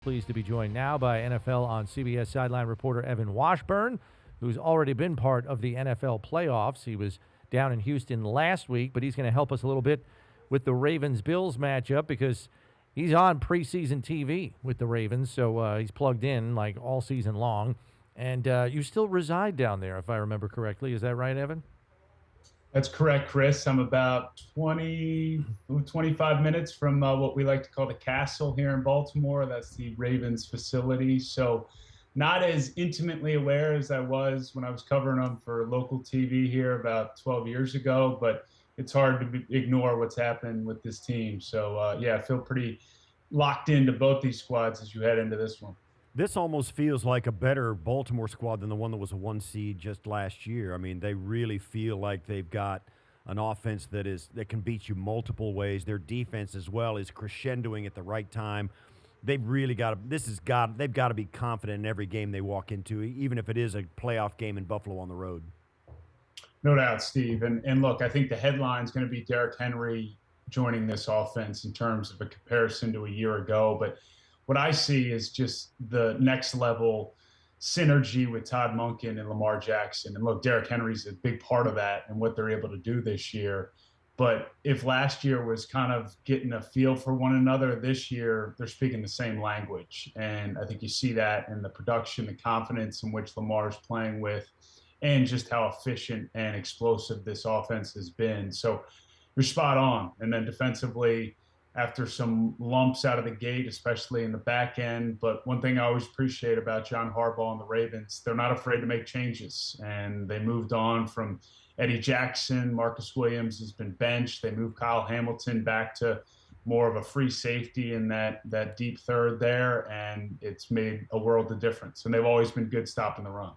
Pleased to be joined now by NFL on CBS sideline reporter Evan Washburn, who's already been part of the NFL playoffs. He was down in Houston last week, but he's going to help us a little bit with the Ravens-Bills matchup because he's on preseason TV with the Ravens, so he's plugged in like all season long. And you still reside down there, if I remember correctly. Is that right, Evan? That's correct, Chris. I'm about 25 minutes from what we like to call the castle here in Baltimore. That's the Ravens facility. So, not as intimately aware as I was when I was covering them for local TV here about 12 years ago, but it's hard to ignore what's happening with this team. So, yeah, I feel pretty locked into both these squads as you head into this one. This almost feels like a better Baltimore squad than the one that was a one seed just last year. I mean, they really feel like they've got an offense that can beat you multiple ways. Their defense as well is crescendoing at the right time. They've really got to they've got to be confident in every game they walk into, even if it is a playoff game in Buffalo on the road. No doubt, Steve. And look, I think the headline is going to be Derrick Henry joining this offense in terms of a comparison to a year ago. But what I see is just the next level synergy with Todd Monken and Lamar Jackson. And look, Derrick Henry's a big part of that and what they're able to do this year. But if last year was kind of getting a feel for one another, this year they're speaking the same language. And I think you see that in the production, the confidence in which Lamar is playing with, and just how efficient and explosive this offense has been. So you're spot on. And then defensively, after some lumps out of the gate, especially in the back end. But one thing I always appreciate about John Harbaugh and the Ravens, they're not afraid to make changes. And they moved on from Eddie Jackson. Marcus Williams has been benched. They moved Kyle Hamilton back to more of a free safety in that deep third there. And it's made a world of difference. And they've always been good stopping the run.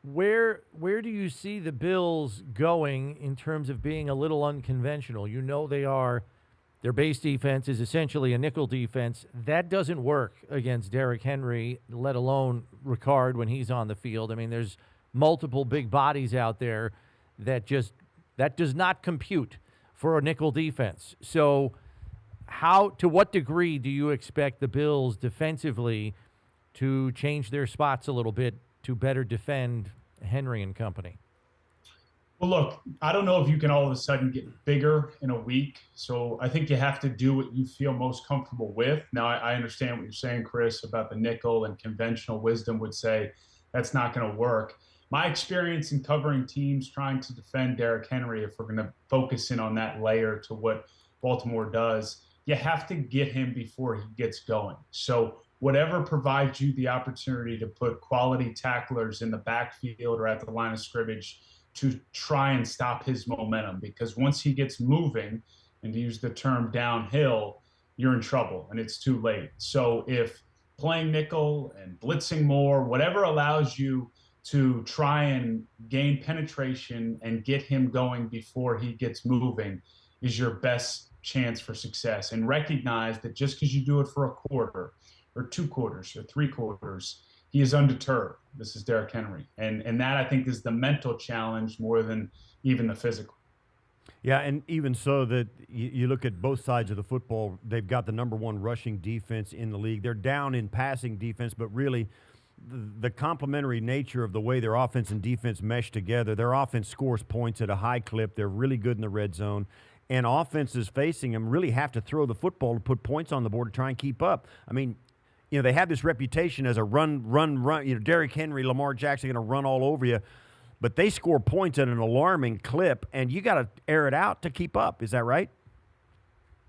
Where do you see the Bills going in terms of being a little unconventional? You know their base defense is essentially a nickel defense. That doesn't work against Derrick Henry, let alone Ricard when he's on the field. I mean, there's multiple big bodies out there that does not compute for a nickel defense. So to what degree do you expect the Bills defensively to change their spots a little bit to better defend Henry and company? Well, look, I don't know if you can all of a sudden get bigger in a week. So I think you have to do what you feel most comfortable with. Now, I understand what you're saying, Chris, about the nickel, and conventional wisdom would say that's not going to work. My experience in covering teams trying to defend Derrick Henry, if we're going to focus in on that layer to what Baltimore does, you have to get him before he gets going. So whatever provides you the opportunity to put quality tacklers in the backfield or at the line of scrimmage to try and stop his momentum, because once he gets moving, and to use the term downhill, you're in trouble and it's too late. So if playing nickel and blitzing more, whatever allows you to try and gain penetration and get him going before he gets moving is your best chance for success. And recognize that just because you do it for a quarter or 2 quarters or 3 quarters, he is undeterred. This is Derrick Henry. And that, I think, is the mental challenge more than even the physical. Yeah, and even so, that you look at both sides of the football, they've got the number one rushing defense in the league. They're down in passing defense, but really the complementary nature of the way their offense and defense mesh together, their offense scores points at a high clip. They're really good in the red zone. And offenses facing them really have to throw the football to put points on the board to try and keep up. I mean, they have this reputation as a run. Derrick Henry, Lamar Jackson going to run all over you, but they score points at an alarming clip, and you got to air it out to keep up. Is that right?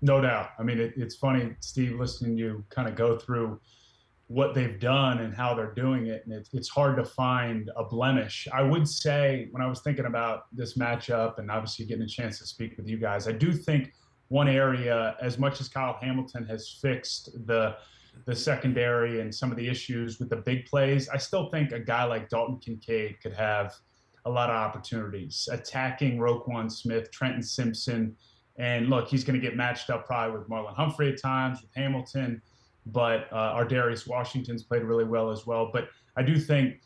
No doubt. I mean, it's funny, Steve, listening to you kind of go through what they've done and how they're doing it, and it's hard to find a blemish. I would say, when I was thinking about this matchup and obviously getting a chance to speak with you guys, I do think one area, as much as Kyle Hamilton has fixed the secondary and some of the issues with the big plays, I still think a guy like Dalton Kincaid could have a lot of opportunities attacking Roquan Smith, Trenton Simpson. And look, he's going to get matched up probably with Marlon Humphrey at times, with Hamilton, but our Darius Washington's played really well as well. But I do think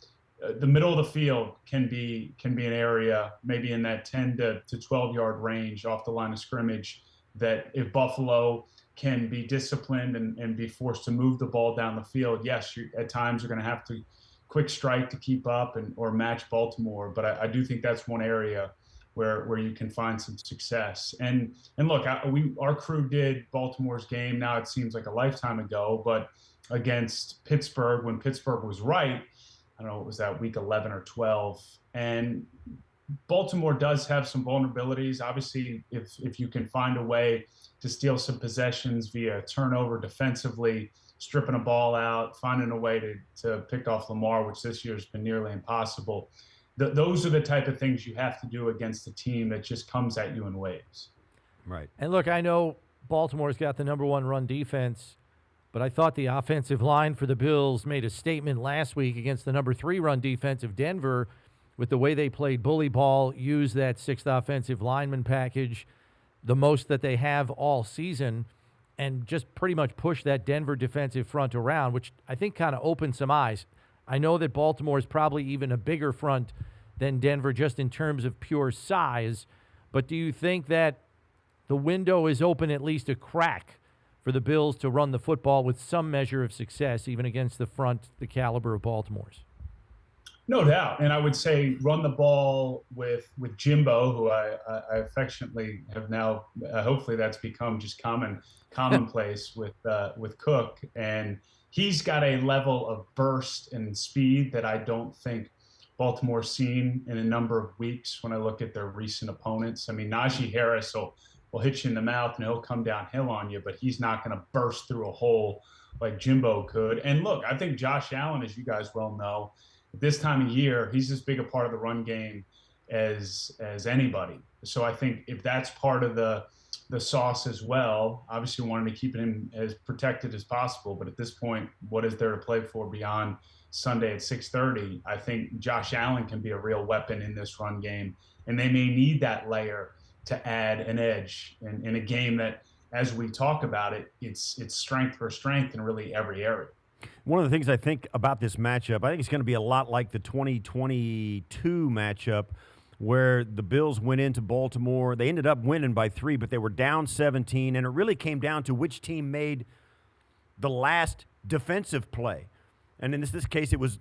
the middle of the field can be an area, maybe in that 10 to 12 yard range off the line of scrimmage, that if Buffalo can be disciplined and be forced to move the ball down the field, yes, you at times you're going to have to quick strike to keep up or match Baltimore. But I do think that's one area where you can find some success. And look, our crew did Baltimore's game. Now it seems like a lifetime ago, but against Pittsburgh, when Pittsburgh was right, I don't know, it was that week 11 or 12. And Baltimore does have some vulnerabilities. Obviously, if you can find a way to steal some possessions via turnover defensively, stripping a ball out, finding a way to pick off Lamar, which this year has been nearly impossible. Those are the type of things you have to do against a team that just comes at you in waves. Right. And look, I know Baltimore's got the number one run defense, but I thought the offensive line for the Bills made a statement last week against the number 3 run defense of Denver with the way they played bully ball, used that 6th offensive lineman package, the most that they have all season, and just pretty much push that Denver defensive front around, which I think kind of opened some eyes. I know that Baltimore is probably even a bigger front than Denver just in terms of pure size, but do you think that the window is open at least a crack for the Bills to run the football with some measure of success, even against the front, the caliber of Baltimore's? No doubt. And I would say run the ball with Jimbo, who I affectionately have now, hopefully that's become just commonplace with Cook. And he's got a level of burst and speed that I don't think Baltimore's seen in a number of weeks when I look at their recent opponents. I mean, Najee Harris will hit you in the mouth and he'll come downhill on you, but he's not going to burst through a hole like Jimbo could. And look, I think Josh Allen, as you guys well know, at this time of year, he's as big a part of the run game as anybody. So I think if that's part of the sauce as well, obviously wanting to keep him as protected as possible. But at this point, what is there to play for beyond Sunday at 6:30? I think Josh Allen can be a real weapon in this run game, and they may need that layer to add an edge in a game that, as we talk about it, it's strength for strength in really every area. One of the things I think about this matchup, I think it's going to be a lot like the 2022 matchup where the Bills went into Baltimore. They ended up winning by 3, but they were down 17, and it really came down to which team made the last defensive play. And in this case, it was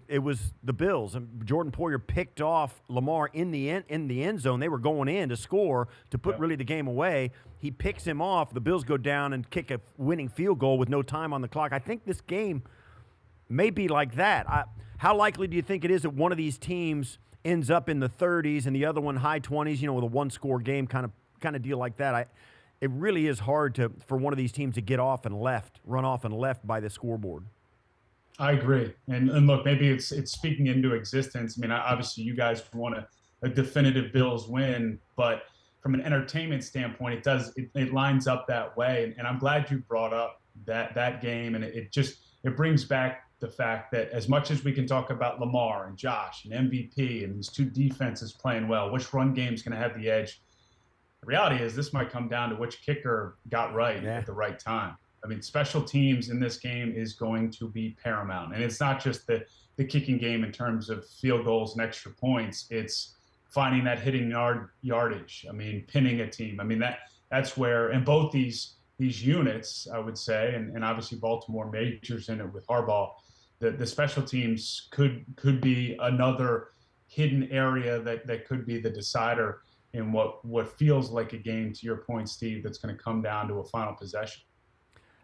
the Bills. And Jordan Poyer picked off Lamar in the end zone. They were going in to score to put really the game away. He picks him off. The Bills go down and kick a winning field goal with no time on the clock. I think this game may be like that. How likely do you think it is that one of these teams ends up in the 30s and the other one high 20s? With a one-score game kind of deal like that. It really is hard for one of these teams to run off and left by the scoreboard. I agree. And look, maybe it's speaking into existence. I mean, obviously you guys want a definitive Bills win, but from an entertainment standpoint, it lines up that way. And I'm glad you brought up that game. And it brings back the fact that as much as we can talk about Lamar and Josh and MVP and these two defenses playing well, which run game's going to have the edge? The reality is this might come down to which kicker got right at the right time. I mean, special teams in this game is going to be paramount. And it's not just the kicking game in terms of field goals and extra points. It's finding that hitting yardage. I mean, pinning a team. I mean, that's where, in both these units, I would say, and obviously Baltimore majors in it with Harbaugh, the special teams could be another hidden area that could be the decider in what feels like a game, to your point, Steve, that's going to come down to a final possession.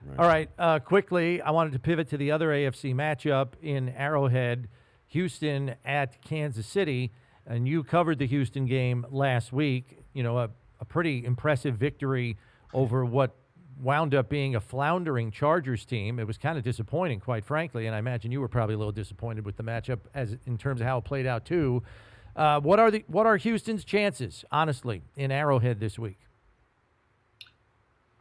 Right. All right, quickly, I wanted to pivot to the other AFC matchup in Arrowhead, Houston at Kansas City, and you covered the Houston game last week. A pretty impressive victory over what wound up being a floundering Chargers team. It was kind of disappointing, quite frankly, and I imagine you were probably a little disappointed with the matchup as in terms of how it played out too. What are Houston's chances, honestly, in Arrowhead this week?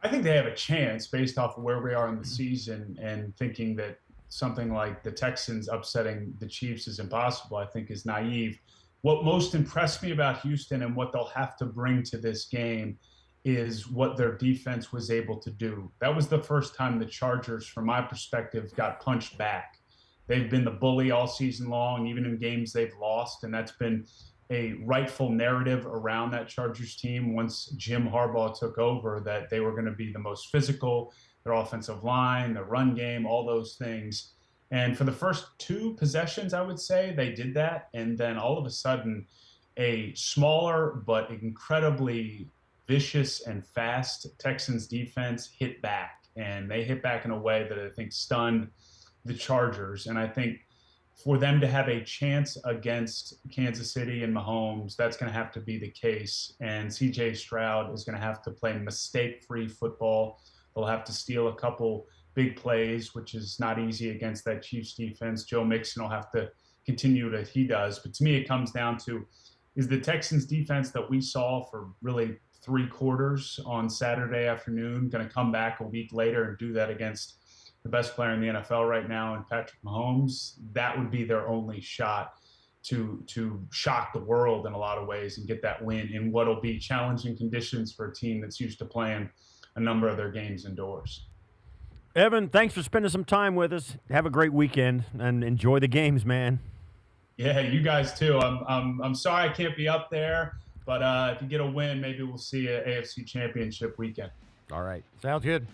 I think they have a chance based off of where we are in the season, and thinking that something like the Texans upsetting the Chiefs is impossible, I think is naive. What most impressed me about Houston and what they'll have to bring to this game is what their defense was able to do. That was the first time the Chargers, from my perspective, got punched back. They've been the bully all season long, even in games they've lost, and that's been a rightful narrative around that Chargers team once Jim Harbaugh took over, that they were going to be the most physical, their offensive line, their run game, all those things. And for the first 2 possessions, I would say they did that. And then all of a sudden, a smaller but incredibly vicious and fast Texans defense hit back. And they hit back in a way that I think stunned the Chargers. And I think for them to have a chance against Kansas City and Mahomes, that's going to have to be the case. And CJ Stroud is going to have to play mistake-free football. They'll have to steal a couple big plays, which is not easy against that Chiefs defense. Joe Mixon will have to continue what he does. But to me, it comes down to, is the Texans defense that we saw for really 3 quarters on Saturday afternoon going to come back a week later and do that against the best player in the NFL right now, and Patrick Mahomes? That would be their only shot to shock the world in a lot of ways and get that win in what will be challenging conditions for a team that's used to playing a number of their games indoors. Evan, thanks for spending some time with us. Have a great weekend and enjoy the games, man. Yeah, you guys too. I'm sorry I can't be up there, but if you get a win, maybe we'll see an AFC Championship weekend. All right. Sounds good.